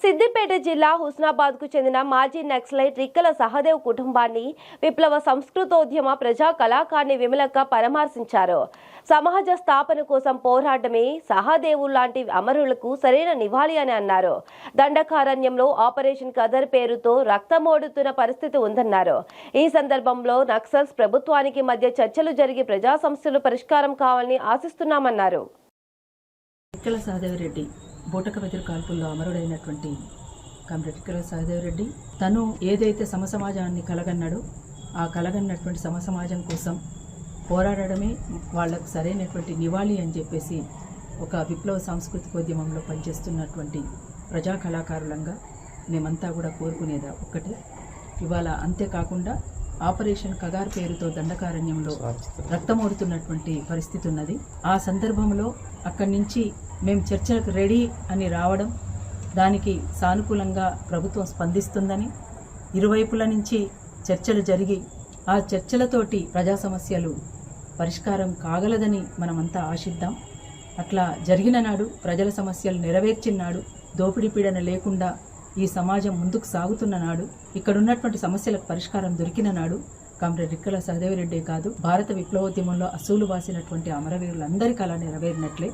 సిద్దిపేట జిల్లా హుస్నాబాద్కు చెందిన మాజీ నక్సలైట్ రిక్కల సహదేవ్ కుటుంబాన్ని విప్లవ సంస్కృతోద్యమ ప్రజా కళాకారిణి విమలక్క పరామర్శించారు. సమాజ స్థాపన కోసం పోరాటమే సహదేవు లాంటి అమరులకు సరైన నివాళి అని అన్నారు. దండకారణ్యంలో ఆపరేషన్ కదర్ పేరుతో రక్తమోడుతున్న పరిస్థితి ఉందన్నారు. ఈ సందర్భంలో నక్సల్స్ ప్రభుత్వానికి మధ్య చర్చలు జరిగి ప్రజా సమస్యలు పరిష్కారం కావాలని ఆశిస్తున్నామన్నారు. రిక్కల సహదేవ్ రెడ్డి బూటక వెదురు కాల్పుల్లో అమరుడైనటువంటి కామ్రేడ్ రిక్కల సహదేవ్ రెడ్డి తను ఏదైతే సమసమాజాన్ని కలగన్నాడో ఆ కలగన్నటువంటి సమసమాజం కోసం పోరాడమే వాళ్లకు సరైనటువంటి నివాళి అని చెప్పేసి ఒక విప్లవ సాంస్కృతికోద్యమంలో పనిచేస్తున్నటువంటి ప్రజా కళాకారులంగా మేమంతా కూడా కోరుకునేదా ఒక్కటే. ఇవాళ అంతేకాకుండా ఆపరేషన్ కగార్ పేరుతో దండకారణ్యంలో రక్తమోడుతున్నటువంటి పరిస్థితి ఉన్నది. ఆ సందర్భంలో అక్కడి నుంచి మేము చర్చలకు రెడీ అని రావడం, దానికి సానుకూలంగా ప్రభుత్వం స్పందిస్తుందని, ఇరువైపుల నుంచి చర్చలు జరిగి ఆ చర్చలతోటి ప్రజా సమస్యలు పరిష్కారం కాగలదని మనమంతా ఆశిద్దాం. అట్లా జరిగిన నాడు, ప్రజల సమస్యలు నెరవేర్చిన నాడు, దోపిడీ పీడన లేకుండా ఈ సమాజం ముందుకు సాగుతున్న నాడు, ఇక్కడున్నటువంటి సమస్యలకు పరిష్కారం దొరికిన నాడు కామ్రేడ్ రిక్కల సహదేవ్ రెడ్డే కాదు, భారత విప్లవోద్యమంలో అసూలు బాసినటువంటి అమరవీరులందరి కళ నెరవేరినట్లే.